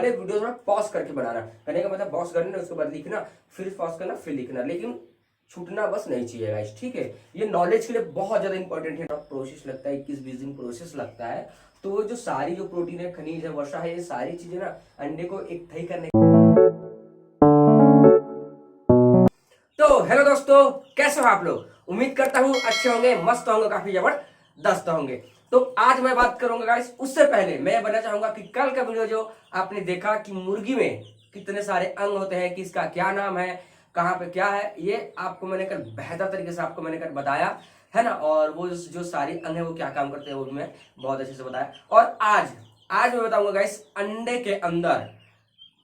भले वीडियो थोड़ा पॉज करके बनाना, करने का मतलब पॉज करना उसके बाद लिखना, फिर पॉज करना, फिर लिखना, लेकिन छूटना बस नहीं चाहिए गाइस, ठीक है। ये नॉलेज के लिए बहुत ज्यादा इंपॉर्टेंट है। प्रोसेस लगता है 21-20 दिन प्रोसेस लगता है। तो जो सारी जो प्रोटीन है, खनिज है, वसा है, ये सारी चीजें ना अंडे को इकट्ठा करने। तो हेलो दोस्तों, कैसे हो आप लोग? उम्मीद करता हूँ अच्छे होंगे, मस्त होंगे, काफी जबरदस्त होंगे। तो आज मैं बात करूंगा गाइस, उससे पहले मैं बताना चाहूंगा कि कल का वीडियो जो आपने देखा कि मुर्गी में कितने सारे अंग होते हैं, किसका क्या नाम है, कहाँ पे क्या है, ये आपको मैंने कल बेहतर तरीके से आपको मैंने कल बताया है ना। और वो जो सारी अंग है वो क्या काम करते हैं वो भी मैं बहुत अच्छे से बताया। और आज आज मैं बताऊंगा गाइस, अंडे के अंदर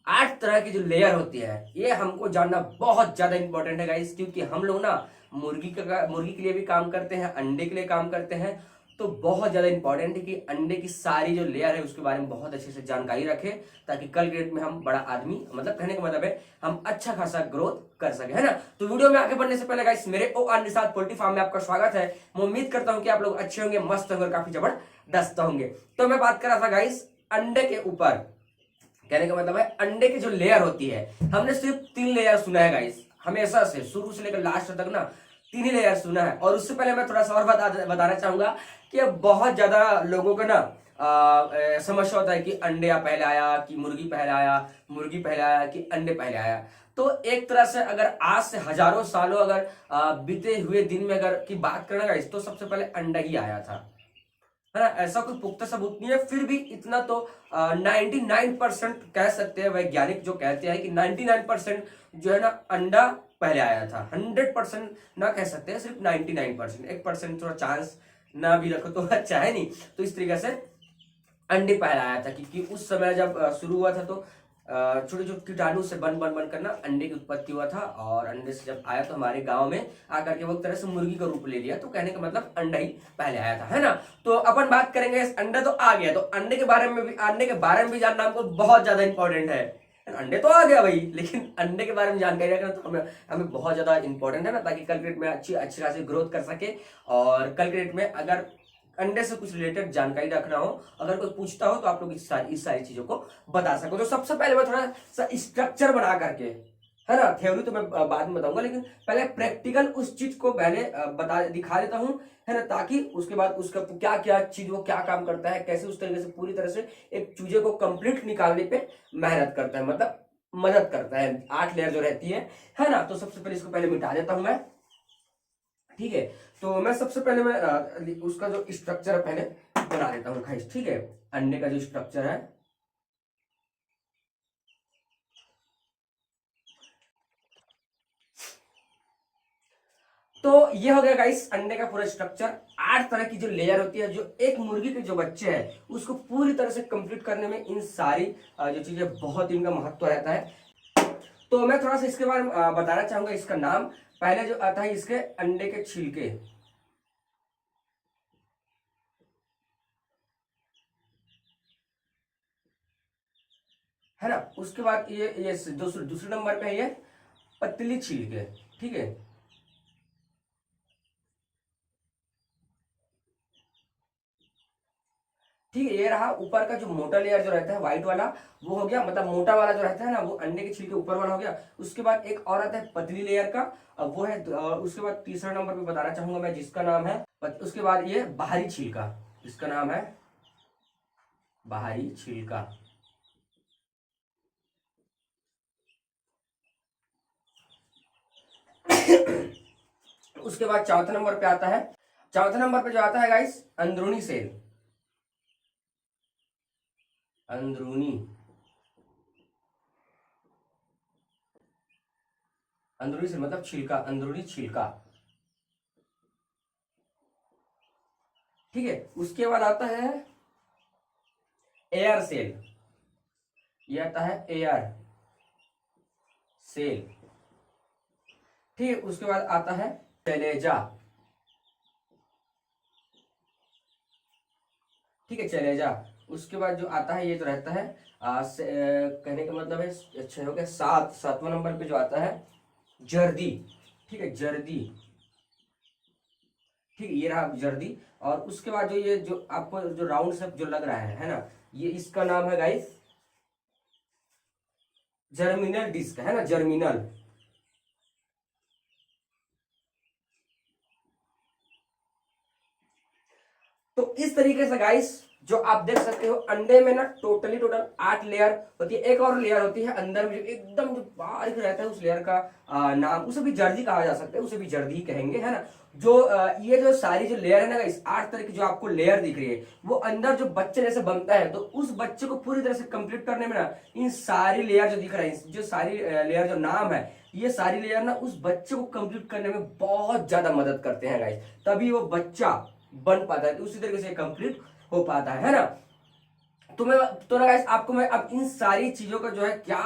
8 तरह की जो लेयर होती है, ये हमको जानना बहुत ज्यादा इंपॉर्टेंट है गाइस, क्योंकि हम लोग ना मुर्गी के लिए भी काम करते हैं, अंडे के लिए काम करते हैं। तो बहुत ज्यादा इंपॉर्टेंट है कि अंडे की सारी जो लेयर है उसके बारे में बहुत अच्छे से जानकारी रखें, ताकि कल के डेट में हम बड़ा आदमी, मतलब कहने का मतलब है हम अच्छा खासा ग्रोथ कर सके, है ना। तो वीडियो में आगे बढ़ने से पहले गाइस, मेरे ओ निषाद पोल्ट्री फार्म में आपका स्वागत है। मैं उम्मीद करता हूं कि आप लोग अच्छे होंगे, मस्त होंगे, काफी जबरदस्त होंगे। तो मैं बात कर रहा था गाइस अंडे के ऊपर, कहने का मतलब है अंडे की जो लेयर होती है, हमने सिर्फ 3 लेयर सुना है गाइस, हमेशा से शुरू से लेकर लास्ट तक ना 3 ही लेयर सुना है। और उससे पहले मैं थोड़ा सा और बताना चाहूंगा कि अब बहुत ज्यादा लोगों को ना समस्या होता है कि अंडे पहले आया कि मुर्गी पहले आया, मुर्गी पहले आया कि अंडे पहले आया। तो एक तरह से अगर आज से हजारों सालों अगर बीते हुए दिन में अगर की बात करना गाइस, तो सबसे पहले अंडा ही आया था, है ना। ऐसा कोई पुख्ता सबूत नहीं है, फिर भी इतना तो 99% कह सकते हैं, वैज्ञानिक जो कहते हैं कि 99% जो है ना अंडा पहले आया था। 100% ना कह सकते हैं, सिर्फ 99%, 1% थोड़ा चांस ना भी रखो तो अच्छा है नहीं। तो इस तरीके से अंडे पहले आया था, क्योंकि उस समय जब शुरू हुआ था तो छोटे छोटे कीटाणु से बन बन बन करना अंडे की उत्पत्ति हुआ था। और अंडे से जब आया तो हमारे गांव में आकर के वो एक तरह से मुर्गी का रूप ले लिया। तो कहने का मतलब अंडा ही पहले आया था, है ना। तो अपन बात करेंगे, अंडा तो आ गया, तो अंडे के बारे में भी जानना हमको बहुत ज्यादा इंपॉर्टेंट है। अंडे तो आ गया भाई, लेकिन अंडे के बारे में जानकारी रखना तो हमें बहुत ज्यादा इंपॉर्टेंट है ना, ताकि कल के डेट में अच्छी खासी ग्रोथ कर सके। और कल के डेट में अगर अंडे से कुछ रिलेटेड जानकारी रखना हो, अगर कोई पूछता हो, तो आप लोग इस सारी चीजों को बता सको। तो सबसे पहले मैं थोड़ा सा स्ट्रक्चर बना करके, है ना, थ्योरी तो मैं बाद में बताऊंगा, लेकिन पहले प्रैक्टिकल उस चीज को पहले दिखा देता हूं, है ना, ताकि उसके बाद उसका क्या क्या चीज वो क्या काम करता है, कैसे उस तरीके से पूरी तरह से एक चूजे को कंप्लीट निकालने पे मेहनत करता है, मतलब मदद करता है। 8 लेयर जो रहती है ना। तो सबसे पहले इसको पहले मिटा देता हूं मैं, ठीक है। तो मैं सबसे पहले मैं उसका जो स्ट्रक्चर है पहले बना देता हूँ गाइस, ठीक है। अंडे का जो स्ट्रक्चर है, तो ये हो गया गाइस अंडे का पूरा स्ट्रक्चर। 8 तरह की जो लेयर होती है, जो एक मुर्गी के जो बच्चे हैं उसको पूरी तरह से कंप्लीट करने में इन सारी जो चीजें बहुत इनका महत्व रहता है। तो मैं थोड़ा सा इसके बारे में बताना चाहूंगा। इसका नाम पहले जो आता है, इसके अंडे के छिलके, है ना। उसके बाद ये दूसरे नंबर पे है ये पतली छिलके, ठीक है। ठीक है, ये रहा ऊपर का जो मोटा लेयर जो रहता है व्हाइट वाला, वो हो गया, मतलब मोटा वाला जो रहता है ना, वो अंडे के छिलके ऊपर वाला हो गया। उसके बाद एक और आता है पतली लेयर का, अब वो है उसके बाद तीसरा नंबर पे बताना चाहूंगा मैं, जिसका नाम है उसके बाद ये बाहरी छिलका, इसका नाम है बाहरी छिलका। उसके बाद चौथे नंबर पे आता है, चौथे नंबर पे जो आता है गाइस, अंदरूनी सेल, अंदरूनी अंदरूनी सेल मतलब छिलका, अंदरूनी छिलका, ठीक है। उसके बाद आता है एयर सेल, ये आता है एयर सेल, ठीक है। उसके बाद आता है चलेजा, ठीक है, चलेजा। उसके बाद जो आता है, ये जो रहता है कहने का मतलब है, अच्छा हो गया, सातवां नंबर पे जो आता है जर्दी, ठीक है, जर्दी, ठीक है, ये रहा जर्दी। और उसके बाद जो ये जो आपको जो राउंड शेप जो लग रहा है ना, ये इसका नाम है गाइस जर्मिनल डिस्क है ना, जर्मिनल। तो इस तरीके से गाइस जो आप देख सकते हो अंडे में ना टोटल 8 लेयर होती है। एक और लेयर होती है अंदर में जो एकदम जो बारीक रहता है, उस लेयर का नाम, उसे भी जर्दी कहा जा सकता है, उसे भी जर्दी कहेंगे, है ना। जो ये जो सारी जो लेयर है ना गाइस, 8 तरह की जो आपको लेयर दिख रही है, वो अंदर जो बच्चे जैसे बनता है, तो उस बच्चे को पूरी तरह से कंप्लीट करने में ना इन सारी लेयर जो दिख रहा है, जो सारी लेयर जो नाम है, ये सारी लेयर ना उस बच्चे को कंप्लीट करने में बहुत ज्यादा मदद करते हैं गाइस, तभी वो बच्चा बन पाता है, तो उसी तरीके से कंप्लीट हो पाता है ना। तो मैं तो ना गाइस आपको मैं अब इन सारी चीजों का जो है क्या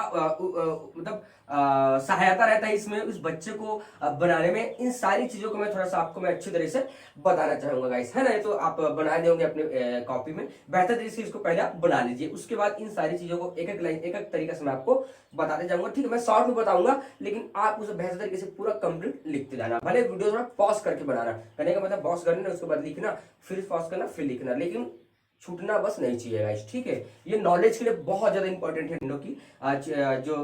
मतलब सहायता रहता है इसमें उस बच्चे को बनाने में, इन सारी चीजों को मैं थोड़ा सा आपको मैं अच्छी तरह से बताना चाहूंगा गाइस, है ना। ये तो आप बना देंगे अपने कॉपी में, बेहतर तरीके से इसको पहले आप बना लीजिए, उसके बाद इन सारी चीजों को एक एक लाइन एक एक तरीके से मैं आपको बताते जाऊंगा, ठीक है। मैं शॉर्ट में बताऊंगा, लेकिन आप उसे बेहतर तरीके से पूरा कंप्लीट लिखते जाना, भले वीडियो थोड़ा पॉज करके बनाना, कहने का मतलब पॉज करना उसके बाद लिखना, फिर पॉज करना फिर लिखना, लेकिन छूटना बस नहीं चाहिए गाइस, ठीक है। ये नॉलेज के लिए बहुत ज्यादा इंपॉर्टेंट है, इंडो की जो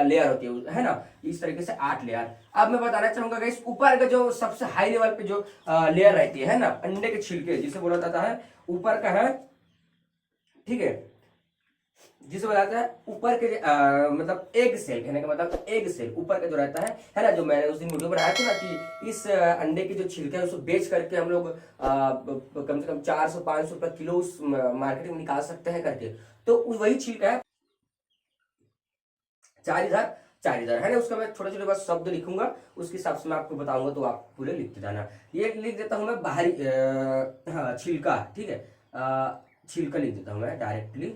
लेयर होती है ना, इस तरीके से 8 लेयर। अब मैं बताना चाहूंगा गाइस ऊपर का जो सबसे हाई लेवल पे जो लेयर रहती है ना, अंडे के छिलके जिसे बोला जाता है, वीपर का है, ठीक है, जिसे बताता है ऊपर के मतलब एग सेल, कहने का मतलब एग सेल ऊपर का जो रहता है ना, जो मैंने उस दिन वीडियो बनाया था ना कि इस अंडे के जो छिलके हैं उसको बेच करके हम लोग कम से कम 400-500 रुपए किलो उस मार्केट में निकाल सकते हैं करके, तो वही छिलका है 4,000 4,000, है ना। उसका मैं छोटे छोटे बस शब्द लिखूंगा, उसके हिसाब से मैं आपको बताऊंगा, तो आप पूरे लिखते जाना। ये लिख देता हूं मैं बाहरी हाँ छिलका, ठीक है, छिलका लिख देता हूं मैं डायरेक्टली,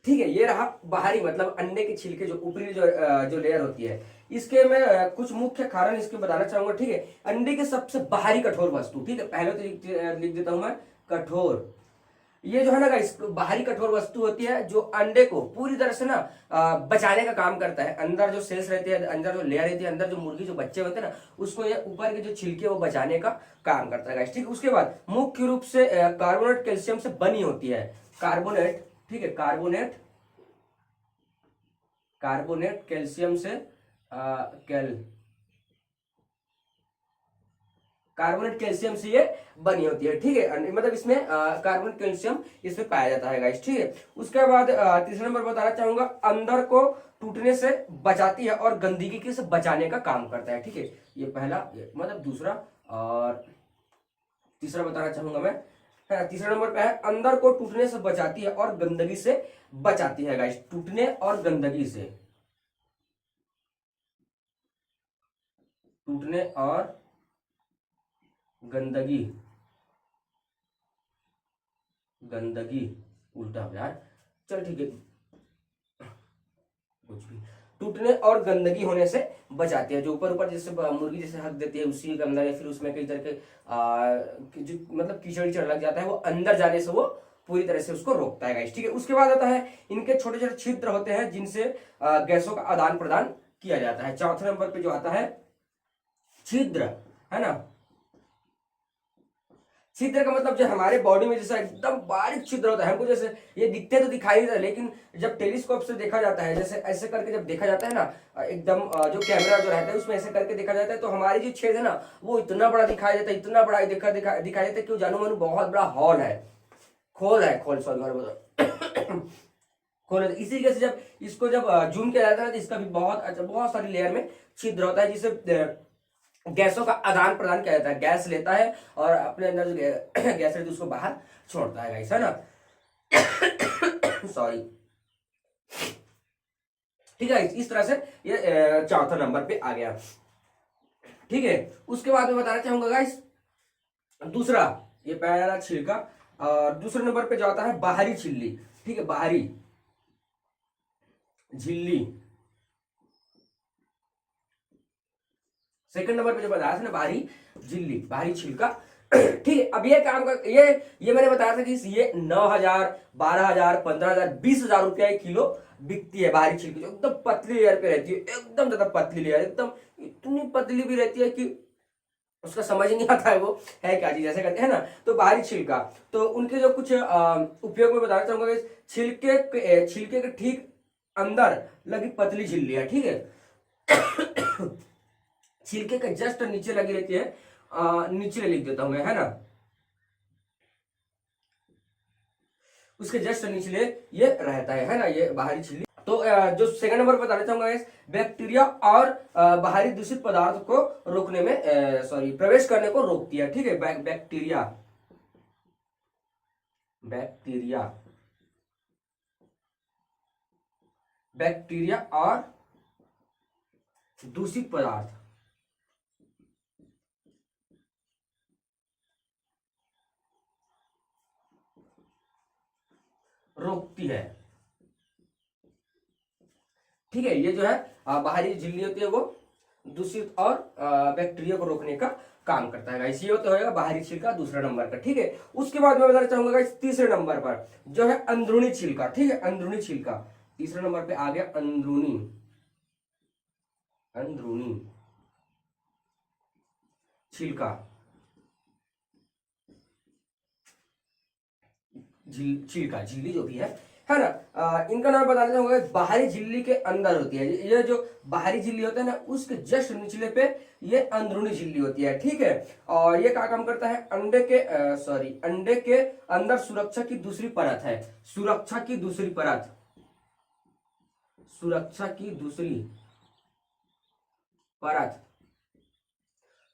ठीक है। ये रहा बाहरी मतलब अंडे के छिलके, जो ऊपरी जो लेयर होती है, इसके मैं कुछ मुख्य कारण इसके बताना चाहूंगा, ठीक है। अंडे के सबसे बाहरी कठोर वस्तु, ठीक है, पहले तो लिख देता हूं मैं कठोर। ये जो है ना गाइस बाहरी कठोर वस्तु होती है, जो अंडे को पूरी तरह से ना बचाने का काम करता है। अंदर जो सेल्स रहती है, अंदर जो लेयर रहती है, अंदर जो मुर्गी जो बच्चे होते हैं ना, उसको ये ऊपर के जो छिलके वो बचाने का काम करता है गाइस, ठीक है। उसके बाद मुख्य रूप से कार्बोनेट कैल्शियम से बनी होती है, कार्बोनेट, ठीक है, कार्बोनेट, कार्बोनेट कैल्शियम से कैल कार्बोनेट कैल्शियम से ये बनी होती है, ठीक है, मतलब इसमें कार्बोनेट कैल्शियम इसमें पाया जाता है गाइस, ठीक है। उसके बाद तीसरा नंबर बताना चाहूंगा, अंदर को टूटने से बचाती है और गंदगी के से बचाने का काम करता है, ठीक है। ये पहला मतलब दूसरा, और तीसरा बताना चाहूंगा मैं, है तीसरा नंबर पे है अंदर को टूटने से बचाती है और गंदगी से बचाती है गाइस, टूटने और गंदगी से, टूटने और गंदगी, गंदगी उल्टा हो यार, चल ठीक है, कुछ भी, टूटने और गंदगी होने से बचाती है। जो ऊपर ऊपर जैसे मुर्गी जैसे हक देती है उसी के अंदर, या फिर उसमें कई तरह के जो मतलब कीचड़ कीचड़ लग जाता है, वो अंदर जाने से वो पूरी तरह से उसको रोकता है गाइस, ठीक है। उसके बाद आता है इनके छोटे छोटे छिद्र होते हैं जिनसे गैसों का आदान प्रदान किया जाता है। चौथे नंबर पे जो आता है छिद्र, है ना, छिद्र का मतलब जो हमारे बॉडी में जैसा एकदम बारीक छिद्र होता है, हमको जैसे ये दिखते तो दिखाई देता है, लेकिन जब टेलीस्कोप से देखा जाता है, जैसे ऐसे करके जब देखा जाता है ना, एकदम जो कैमरा जो रहता है उसमें ऐसे करके देखा जाता है, तो हमारी जो छेद है ना वो इतना बड़ा दिखाई देता है, इतना बड़ा दिखाई देता है कि जानो मानो बहुत बड़ा हॉल है, खोल सॉरी खोल है। इसी के से जब इसको जब जूम किया जाता है तो इसका भी बहुत अच्छा बहुत सारी लेयर में छिद्र होता है, जिससे गैसों का आदान प्रदान किया जाता है, गैस लेता है और अपने अंदर जो गैस रहती है उसको बाहर छोड़ता है गाइस, है ना। सॉरी, ठीक है, इस तरह से ये चौथा नंबर पे आ गया, ठीक है। उसके बाद मैं बताना चाहूंगा गाइस दूसरा, ये पहला छिलका, और दूसरे नंबर पे जो आता है बाहरी छिल्ली, ठीक है, बाहरी झिल्ली, सेकंड नंबर पे जो बताया था ना बाहरी झिल्ली, बाहरी छिलका, ठीक है। अब ये काम कर ये मैंने बताया था कि ये 9,000 12,000 15,000 20,000 रुपया किलो बिकती है बाहरी छिलकी, जो एकदम पतली लेयर पे रहती है, एकदम ज्यादा पतली लेयर, एकदम इतनी पतली भी रहती है कि उसका समझ नहीं आता है वो है क्या चीज, ऐसे करते हैं ना। तो बाहरी छिलका, तो उनके जो कुछ उपयोग में बताना चाहूंगा कि छिलके के ठीक अंदर लगी पतली झिल्ली है, ठीक है। छिलके के जस्ट नीचे लगी रहती है, नीचे लिख देता हूं मैं, है ना, उसके जस्ट निचले ये रहता है ना, ये बाहरी झिल्ली। तो जो सेकंड नंबर बताना चाहूंगा इस बैक्टीरिया और बाहरी दूषित पदार्थ को रोकने में सॉरी प्रवेश करने को रोकती है, ठीक है। बैक्टीरिया बैक्टीरिया बैक्टीरिया और दूषित पदार्थ रोकती है, ठीक है। ये जो है बाहरी झिल्ली होती है वो दूषित और बैक्टीरिया को रोकने का काम करता है गाइस। ये तो होगा बाहरी छिलका दूसरा नंबर का, ठीक है। उसके बाद मैं बताना चाहूंगा गाइस तीसरे नंबर पर जो है अंदरूनी छिलका, ठीक है। अंदरूनी छिलका तीसरे नंबर पे आ गया, अंदरूनी अंदरूनी छिलका, छिलका झिल्ली जो भी है ना। इनका नाम बताना चाहूंगा, बाहरी झिल्ली के अंदर होती है। ये जो बाहरी झिल्ली होता है ना, उसके जस्ट निचले पे ये अंदरूनी झिल्ली होती है, ठीक है। और ये क्या काम करता है, अंडे के अंदर सुरक्षा की दूसरी परत है, सुरक्षा की दूसरी परत, सुरक्षा की दूसरी परत,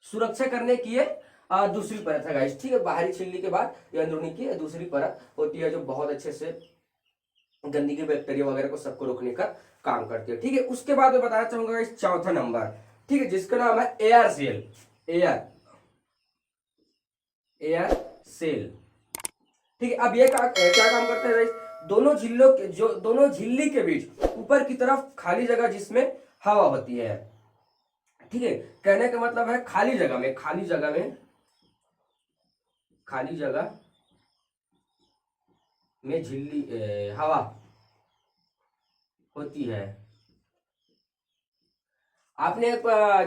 सुरक्षा करने की ये दूसरी परत है गाइस, ठीक है। बाहरी झिल्ली के बाद ये अंदरूनी की दूसरी परत होती है, जो बहुत अच्छे से गंदगी बैक्टीरिया वगैरह को सबको रोकने का काम करती है, ठीक है। उसके बाद मैं बताना चाहूंगा इस चौथा नंबर, ठीक है, जिसका नाम है एयर सेल, एयर सेल, ठीक है। अब ये क्या काम करता है, दोनों झिल्ली के बीच ऊपर की तरफ खाली जगह जिसमें हवा होती है, ठीक है। कहने का मतलब है खाली जगह में झिल्ली हवा होती है। आपने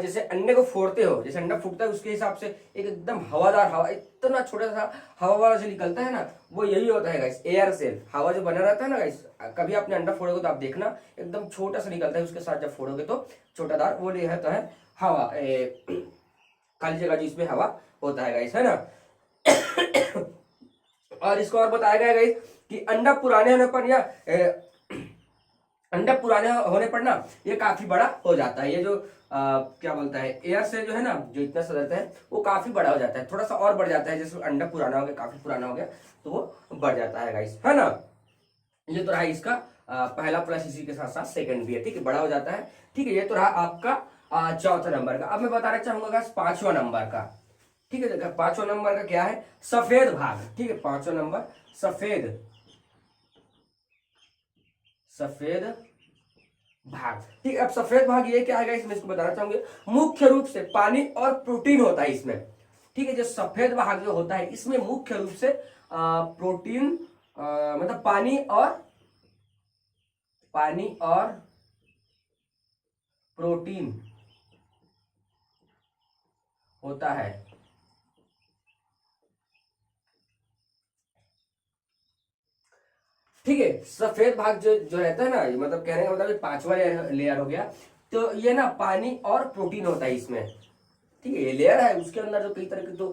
जैसे अंडे को फोड़ते हो, जैसे अंडा फूटता है उसके हिसाब से एक एकदम हवादार हवा, इतना छोटा सा हवा वाला जो निकलता है ना, वो यही होता है गाइस, एयर सेल। हवा जो बना रहता है ना गाइस, कभी आपने अंडा फोड़ोगे तो आप देखना एकदम छोटा सा निकलता है, उसके साथ जब फोड़ोगे तो छोटादार, वो रहता है हवा, खाली जगह जिसमें हवा होता है गाइस, है ना। और इसको और बताया गया गाइस कि अंडा पुराने होने पर या अंडा पुराने होने पर ना ये काफी बड़ा हो जाता है। ये जो क्या बोलता है, एयर से जो है ना, जो इतना सा रहता है वो काफी बड़ा हो जाता है, थोड़ा सा और बढ़ जाता है, जैसे अंडा पुराना हो गया, काफी पुराना हो गया तो वो बढ़ जाता है गाइस, है ना। ये तो रहा इसका पहला प्लस, इसी के साथ साथ सेकंड भी है, ठीक है, बड़ा हो जाता है, ठीक है। ये तो रहा आपका चौथा नंबर का। अब मैं बताना चाहूंगा पांचवा नंबर का, ठीक है। पांचवा नंबर का क्या है, सफेद भाग, ठीक है। पांचवा नंबर सफेद भाग, ठीक है। अब सफेद भाग ये क्या है, इसमें इसको बताना चाहूंगे, मुख्य रूप से पानी और प्रोटीन होता है इसमें, ठीक है। जो सफेद भाग जो होता है इसमें मुख्य रूप से प्रोटीन, मतलब पानी और प्रोटीन होता है, ठीक है। सफेद भाग जो रहता है ना, मतलब कहने का मतलब पांचवा लेयर हो गया, तो ये ना पानी और प्रोटीन होता है इसमें, ठीक है। ये लेयर है, उसके अंदर जो कई तरह के तो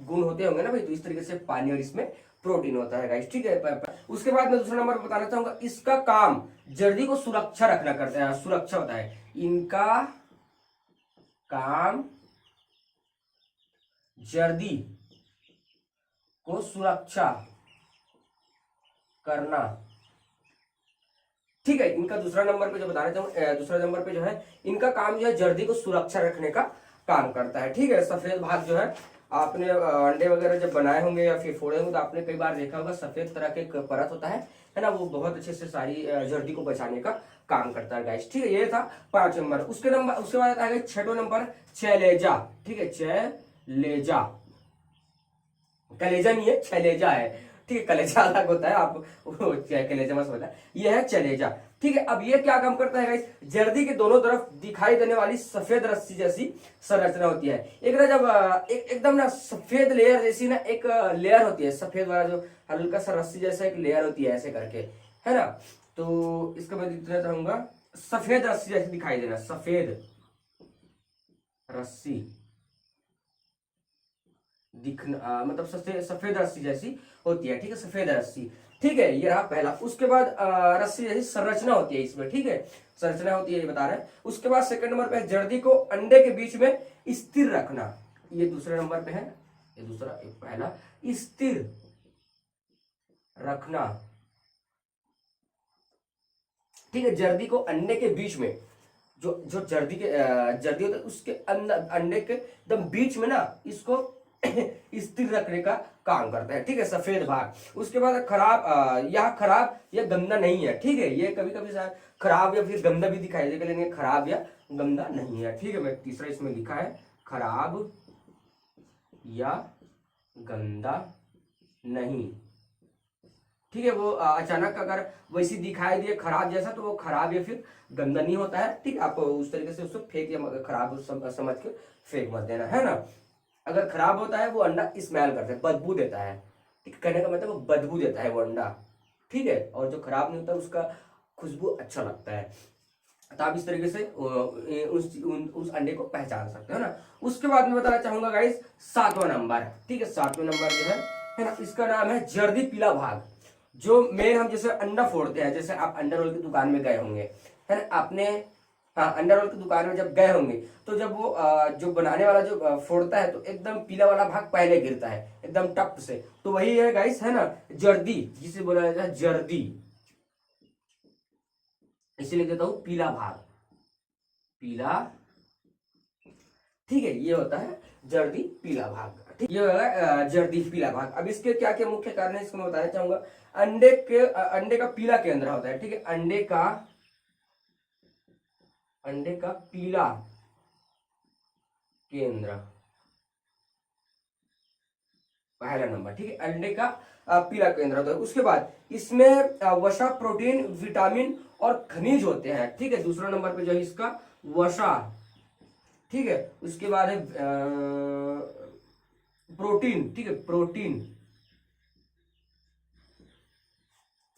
गुण होते होंगे ना भाई, तो इस तरीके से पानी और इसमें प्रोटीन होता है गाइस, ठीक है। उसके बाद मैं दूसरा नंबर बताना चाहूंगा, इसका काम जर्दी को सुरक्षा रखना करता है, सुरक्षा होता है इनका काम, जर्दी को सुरक्षा करना, ठीक है। इनका दूसरा नंबर पे जो बताना चाहूँ, दूसरा नंबर पे जो है इनका काम जो है जर्दी को सुरक्षा रखने का काम करता है, ठीक है। सफेद भाग जो है, आपने अंडे वगैरह जब बनाए होंगे या फिर फोड़े होंगे तो आपने कई बार देखा होगा, सफेद तरह के परत होता है ना, वो बहुत अच्छे से सारी जर्दी को बचाने का काम करता है गाइस, ठीक है। ये था 5 नंबर। उसके बाद आ गया 6वां नंबर, छैलेजा, ठीक है। छैलेजा, कलेजा नहीं है, छैलेजा है, ठीक है। कलेजा अलग होता है, आप कलेजा मत समझना, ये है चलेजा, ठीक है। अब ये क्या काम करता है गाइस, जर्दी के दोनों तरफ दिखाई देने वाली सफेद रस्सी जैसी संरचना होती है। एक ना जब एकदम ना सफेद लेयर जैसी ना एक लेयर होती है, सफेद वाला जो हल्का सा रस्सी जैसा एक लेयर होती है ऐसे करके, है ना। तो इसका मैं दिखना चाहूंगा, सफेद रस्सी जैसी दिखाई देना, सफेद रस्सी दिखना मतलब सफेद रस्सी जैसी होती है, ठीक है, सफेद रस्सी। ठीक है, ये रहा पहला। उसके बाद रस्सी जैसी संरचना होती है इसमें, ठीक है, संरचना होती है ये बता रहे हैं। उसके बाद सेकंड नंबर पे जर्दी को अंडे के बीच में स्थिर रखना, ये दूसरे नंबर पे है, ये दूसरा, पहला स्थिर रखना, ठीक है, जर्दी को अंडे के बीच में, जो जो जर्दी होता है उसके अंदर अंडे के एकदम बीच में ना इसको स्थिर रखने का काम करता है, ठीक है, सफेद भाग। उसके बाद खराब, यह खराब या गंदा नहीं है, ठीक है, ये कभी कभी शायद खराब या फिर गंदा भी दिखाई देगा, लेकिन खराब या गंदा नहीं है, ठीक है। मैं तीसरा इसमें लिखा है खराब या गंदा नहीं, ठीक है। वो अचानक अगर वैसी दिखाई दिए खराब जैसा तो वो खराब या फिर गंदा नहीं होता है, ठीक है। आप उस तरीके से उसको फेंक या खराब समझ के फेंक मत देना, है ना। अगर खराब होता है वो अंडा स्मेल करता है, बदबू देता है, ठीक, कहने का मतलब वो बदबू देता है वो अंडा, ठीक है। और जो खराब नहीं होता उसका खुशबू अच्छा लगता है। तो आप इस तरीके से उस अंडे को पहचान सकते हो ना। उसके बाद मैं बताना चाहूंगा गाइस 7वां नंबर, ठीक है, 7वें नंबर जो है ना, इसका नाम है जर्दी पीला भाग। जो मेन हम जैसे अंडा फोड़ते हैं, जैसे आप अंडा रोल की दुकान में गए होंगे, है ना, आपने, हाँ, अंडा रोल की दुकान में जब गए होंगे तो जब वो जो बनाने वाला जो फोड़ता है तो एकदम पीला वाला भाग पहले गिरता है एकदम टप से, तो वही है गाइस, है ना, जर्दी, जिसे बोला जाता है जर्दी, इसीलिए देता हूं पीला भाग, पीला, ठीक है, ये होता है जर्दी पीला भाग, ठीक, ये होगा जर्दी पीला भाग। अब इसके क्या क्या मुख्य कारण है इसको मैं बताना चाहूंगा। अंडे का पीला केंद्र होता है, ठीक है, अंडे का पीला केंद्र, पहला नंबर, ठीक है, अंडे का पीला केंद्र होता है। उसके बाद इसमें वसा, प्रोटीन, विटामिन और खनिज होते हैं, ठीक है, दूसरा नंबर पे जो है इसका वसा, ठीक है। उसके बाद है प्रोटीन, ठीक है, प्रोटीन,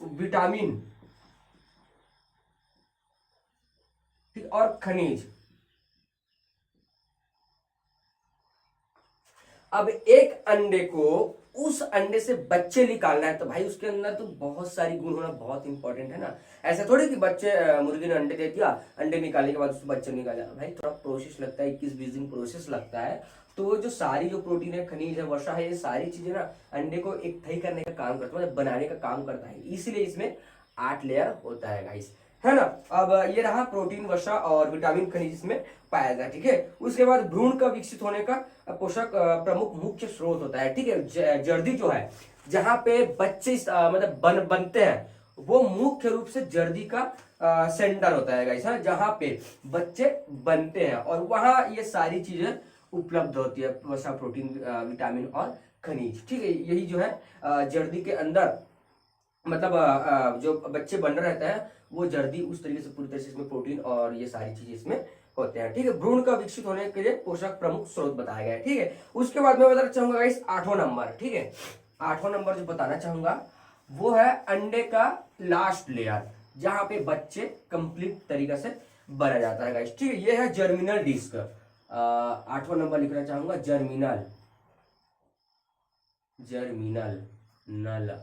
विटामिन, ठीक, और खनिज। अब एक अंडे को, उस अंडे से बच्चे निकालना है तो भाई उसके अंदर तो बहुत सारी गुण होना बहुत इंपॉर्टेंट है ना। ऐसा थोड़ी कि बच्चे, मुर्गी ने अंडे दे दिया, अंडे निकालने के बाद उससे बच्चे निकाला, भाई थोड़ा प्रोसेस लगता है, 21-20 दिन प्रोसेस लगता है। तो जो सारी जो प्रोटीन है, खनिज है, वसा है, ये सारी चीजें ना अंडे को एक थई करने का काम करता है, मतलब बनाने का काम करता है, इसीलिए इसमें 8 लेयर होता है गाइस, है ना। अब ये रहा प्रोटीन, वसा और विटामिन, खनिज इसमें पाया जाता है, ठीक है। उसके बाद भ्रूण का विकसित होने का पोषक प्रमुख मुख्य स्रोत होता है, ठीक है। जर्दी जो है, जहां पे बच्चे मतलब बनते हैं, वो मुख्य रूप से जर्दी का सेंटर होता है गाइस, जहां पे बच्चे बनते हैं और वहां ये सारी चीजें उपलब्ध होती है, वसा, प्रोटीन, विटामिन और खनिज, ठीक है। यही जो है जर्दी के अंदर, मतलब जो बच्चे बन रहता है वो जर्दी उस तरीके से पूरी तरह से इसमें प्रोटीन और ये सारी चीजें इसमें होते हैं, ठीक है। भ्रूण का विकसित होने के लिए पोषक प्रमुख स्रोत बताया गया है, ठीक है। उसके बाद मैं बताना चाहूंगा गाइस 8वां नंबर, ठीक है, 8वां नंबर जो बताना चाहूंगा वो है अंडे का लास्ट लेयर, जहां पे बच्चे कंप्लीट तरीके से बना जाता है गाइस, ठीक है। ये है जर्मिनल डिस्क, 8वां नंबर लिखना चाहूंगा, जर्मिनल, जर्मिनल नल,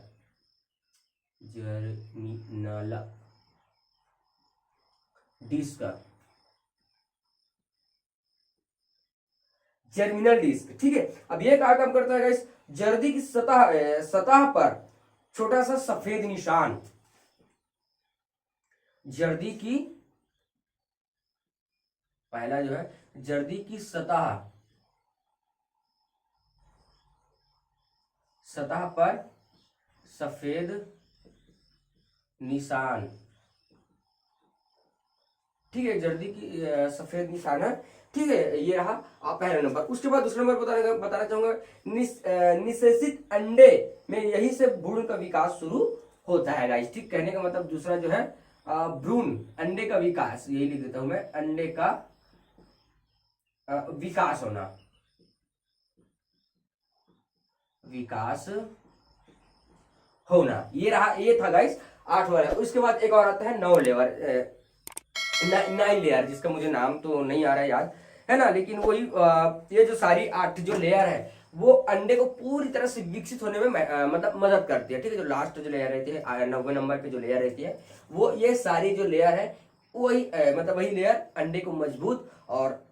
जर्मिनल डिस्क, जर्मिनल डिस्क, ठीक है। अब ये क्या काम करता है गाइस, जर्दी की सतह पर छोटा सा सफेद निशान, जर्दी की, पहला जो है जर्दी की सतह पर सफेद निशान, ठीक है, जर्दी की सफेद निशान है, ठीक है, ये रहा पहला नंबर। उसके बाद दूसरा नंबर बताना चाहूंगा, निषेचित अंडे में यही से भ्रूण का विकास शुरू होता है गाइस, ठीक, कहने का मतलब दूसरा जो है भ्रूण, अंडे का विकास, यही लिख देता हूं मैं, अंडे का विकास होना, विकास होना, ये रहा, ये था गाइस 8 वाला। उसके बाद एक और आता है 9 लेयर, 9 लेयर, जिसका मुझे नाम तो नहीं आ रहा है याद, है ना, लेकिन वही ये जो सारी 8 जो लेयर है वो अंडे को पूरी तरह से विकसित होने में मतलब मदद करती है, ठीक है। जो लास्ट जो लेयर रहती है 90 नंबर पे जो लेयर रहती है, वो ये सारी जो लेयर है वही मतलब वही लेयर अंडे को मजबूत और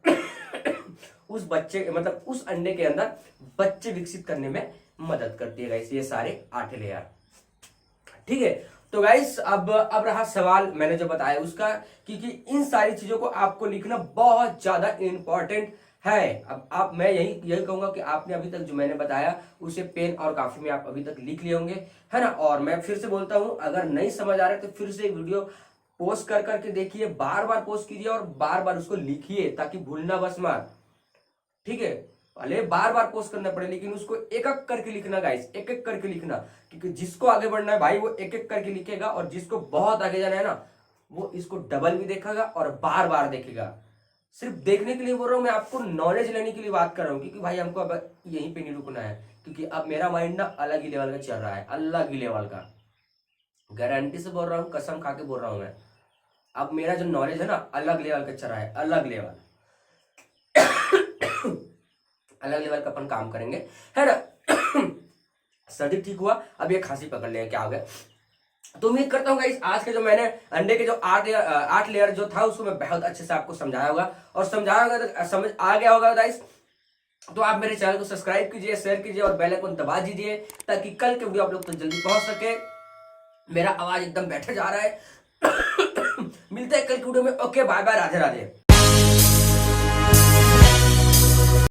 उस बच्चे मतलब उस अंडे के अंदर बच्चे विकसित करने में मदद करती है गाइस, ये सारे 8 लेयर, ठीक है। तो गाइस अब रहा सवाल मैंने जो बताया उसका, क्योंकि इन सारी चीजों को आपको लिखना बहुत ज्यादा इंपॉर्टेंट है। अब आप मैं यही कहूंगा कि आपने अभी तक जो मैंने बताया उसे पेन और काफी में आप अभी तक लिख लिए होंगे, है ना। और मैं फिर से बोलता हूं, अगर नहीं समझ आ रहा है तो फिर से वीडियो पोस्ट कर करके देखिए, बार बार पोस्ट कीजिए और बार बार उसको लिखिए ताकि भूलना बस मत, ठीक है। भले बार बार पोस्ट करना पड़े लेकिन उसको एक एक करके लिखना गाइस, एक एक करके लिखना, क्योंकि जिसको आगे बढ़ना है भाई वो एक एक करके लिखेगा, और जिसको बहुत आगे जाना है ना वो इसको डबल भी देखेगा और बार बार देखेगा। सिर्फ देखने के लिए बोल रहा हूं मैं, आपको नॉलेज लेने के लिए बात कर रहा हूं, क्योंकि भाई हमको अब यहीं पे नहीं रुकना है, क्योंकि अब मेरा माइंड ना अलग ही लेवल का चल रहा है, अलग ही लेवल का, गारंटी से बोल रहा हूँ, कसम खा के बोल रहा हूं मैं। अब मेरा जो नॉलेज है ना अलग लेवल का चल रहा है, अलग लेवल अलग लेवल का अपन काम करेंगे, है ना। सर्दी ठीक हुआ, अब ये खांसी पकड़ लिया, क्या हो गया। तो उम्मीद करता हूँ गाइस आज के जो मैंने अंडे के जो 8 लेयर जो था उसको मैं बहुत अच्छे से आपको समझाया होगा, और समझाया होगा तो समझ आ गया होगा गाइस। तो आप मेरे चैनल को सब्सक्राइब कीजिए, शेयर कीजिए और बेल आइकन दबा दीजिए, ताकि कल के वीडियो आप लोग तक जल्दी पहुंच सके। मेरा आवाज एकदम बैठे जा रहा है। मिलते हैं कल के वीडियो में, okay bye bye, Radhe Radhe.